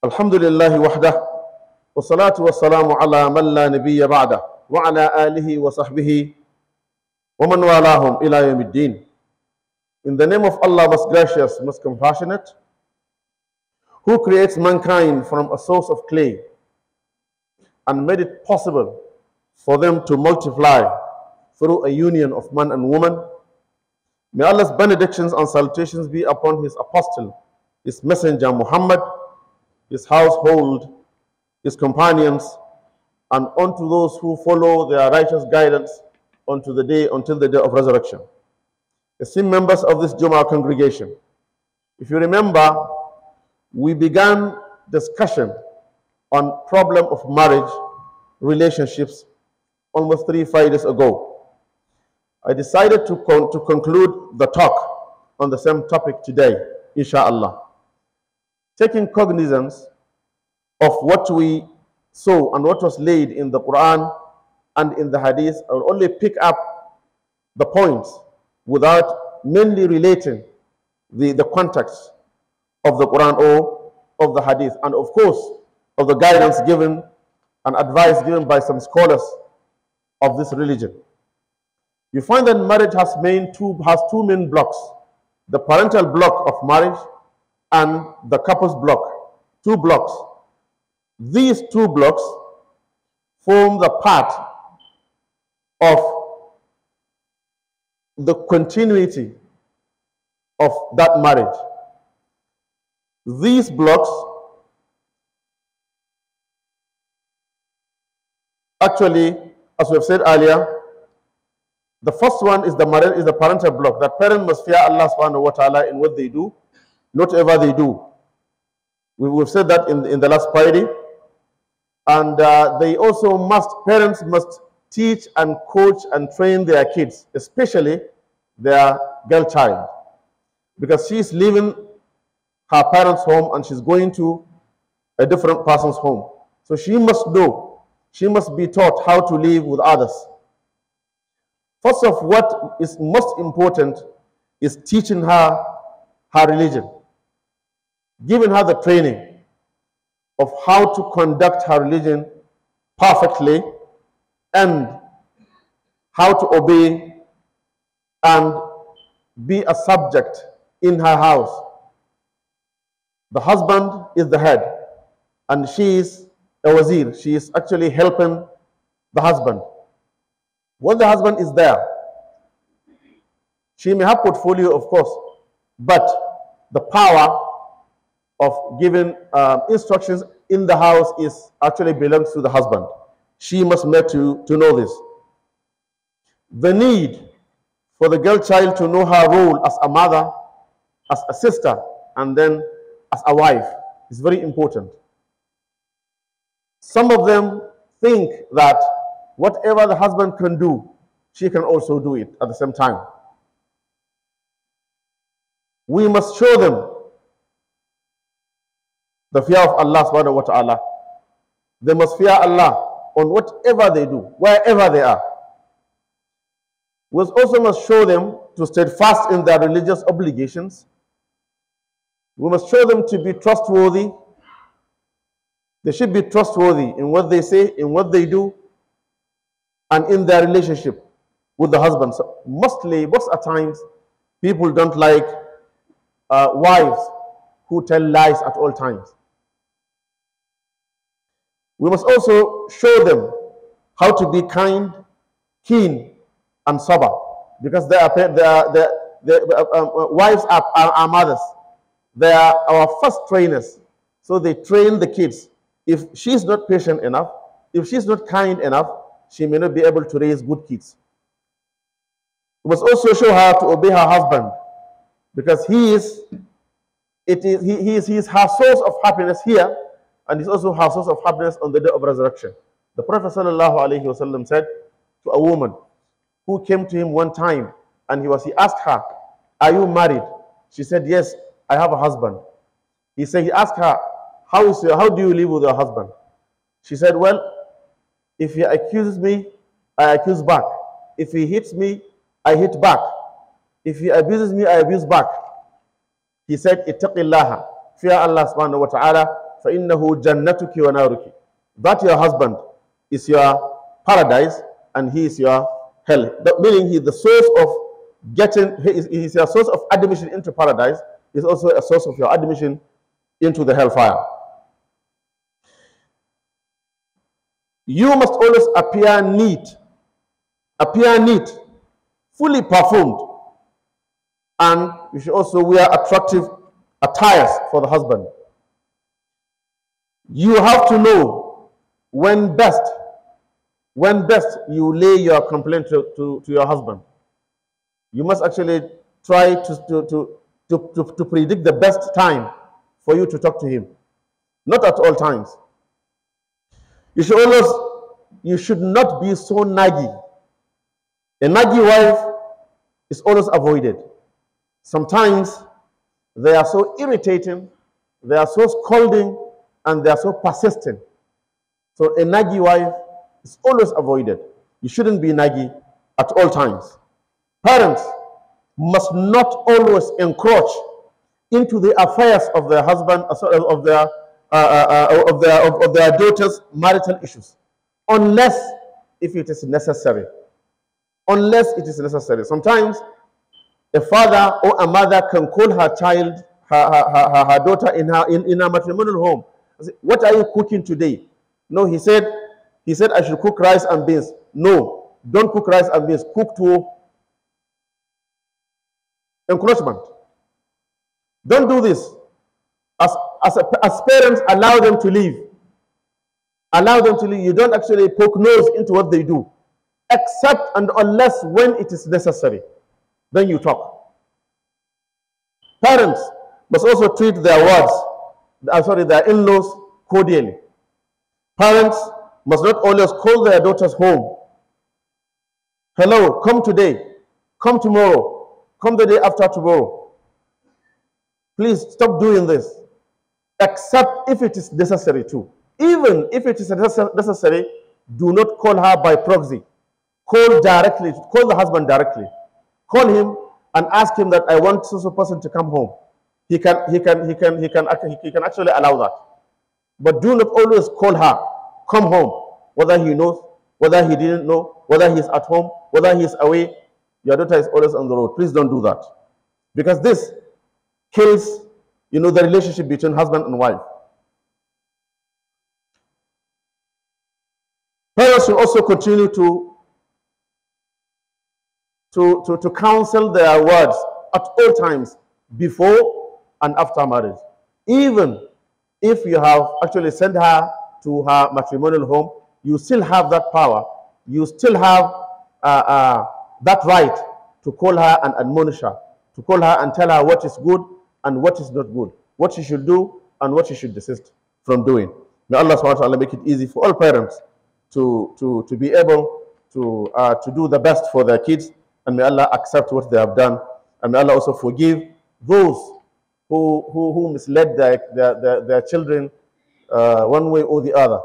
Alhamdulillahi wahdah, wa salatu wa salamu ala man la nabiyya ba'da, wa ala alihi wa sahbihi, wa man walahum ila yawmiddin. In the name of Allah, most gracious, most compassionate, who creates mankind from a source of clay and made it possible for them to multiply through a union of man and woman. May Allah's benedictions and salutations be upon His apostle, His messenger Muhammad, his household, his companions, and unto those who follow their righteous guidance until the day of resurrection. Esteemed members of this Jummah congregation, if you remember, we began discussion on problem of marriage relationships almost 3 Fridays ago. I decided to conclude the talk on the same topic today, inshallah. Taking cognizance of what we saw and what was laid in the Quran and in the Hadith, I will only pick up the points without mainly relating the context of the Quran or of the Hadith, and of course of the guidance given and advice given by some scholars of this religion. You find that marriage has two main blocks: the parental block of marriage and the couple's block. 2 blocks. These 2 blocks form the part of the continuity of that marriage. These blocks actually, as we have said earlier, the first one is the parental block. That parent must fear Allah subhanahu wa ta'ala in what they do, whatever they do. We've said that in the last Friday. And parents must teach and coach and train their kids, especially their girl child, because she is leaving her parents' home and she's going to a different person's home. So she must know, she must be taught how to live with others. First of what is most important is teaching her religion, giving her the training of how to conduct her religion perfectly and how to obey and be a subject in her house. The husband is the head and she is a wazir. She is actually helping the husband. When the husband is there, she may have portfolio, of course, but the power of giving instructions in the house actually belongs to the husband. She must make to know this. The need for the girl child to know her role as a mother, as a sister, and then as a wife is very important. Some of them think that whatever the husband can do, she can also do it at the same time. We must show them the fear of Allah subhanahu wa ta'ala. They must fear Allah on whatever they do, wherever they are. We also must show them to stay fast in their religious obligations. We must show them to be trustworthy. They should be trustworthy in what they say, in what they do, and in their relationship with the husband. So most at times, people don't like wives who tell lies at all times. We must also show them how to be kind, keen, and sober, because wives are mothers. They are our first trainers, so they train the kids. If she's not patient enough, if she's not kind enough, she may not be able to raise good kids. We must also show her to obey her husband, because he is her source of happiness here, and he's also her source of happiness on the day of resurrection. The Prophet ﷺ said to a woman who came to him one time, and he asked her, "Are you married?" She said, "Yes, I have a husband." He asked her, how do you live with your husband? She said, "Well, if he accuses me, I accuse back. If he hits me, I hit back. If he abuses me, I abuse back." He said, "Ittaqillaha," fear Allah subhanahu wa ta'ala, فَإِنَّهُ جَنَّتُكِ وَنَارُكِ. That your husband is your paradise and he is your hell. Meaning he is the source of he is your source of admission into paradise. He is also a source of your admission into the hellfire. You must always appear neat, fully perfumed, and you should also wear attractive attires for the husband. You have to know when best you lay your complaint to your husband. You must actually try to predict the best time for you to talk to him. Not at all times. You should not be so naggy. A naggy wife is always avoided. Sometimes they are so irritating, they are so scolding, and they are so persistent. So a naggy wife is always avoided. You shouldn't be naggy at all times. Parents must not always encroach into the affairs of their husband, of their daughter's marital issues, unless if it is necessary. Unless it is necessary. Sometimes a father or a mother can call her child, her daughter in her matrimonial home. Say, what are you cooking today? No, he said I should cook rice and beans. No, don't cook rice and beans. Cook to encroachment. Don't do this. As parents, allow them to live. Allow them to live. You don't actually poke nose into what they do, except and unless when it is necessary. Then you talk. Parents must also treat their their in-laws cordially. Parents must not always call their daughters home. Hello, come today, come tomorrow, come the day after tomorrow. Please stop doing this, except if it is necessary too. Even if it is necessary, do not call her by proxy. Call the husband directly. Call him and ask him that I want such a person to come home. He can actually allow that. But do not always call her, come home, whether he knows, whether he didn't know, whether he is at home, whether he is away. Your daughter is always on the road. Please don't do that. Because this kills, the relationship between husband and wife. Parents should also continue to counsel their words at all times, before and after marriage. Even if you have actually sent her to her matrimonial home, you still have that power. You still have that right to call her and admonish her, to call her and tell her what is good and what is not good, what she should do and what she should desist from doing. May Allah subhanahu wa ta'ala make it easy for all parents to be able to do the best for their kids, and may Allah accept what they have done, and may Allah also forgive those who misled their children one way or the other.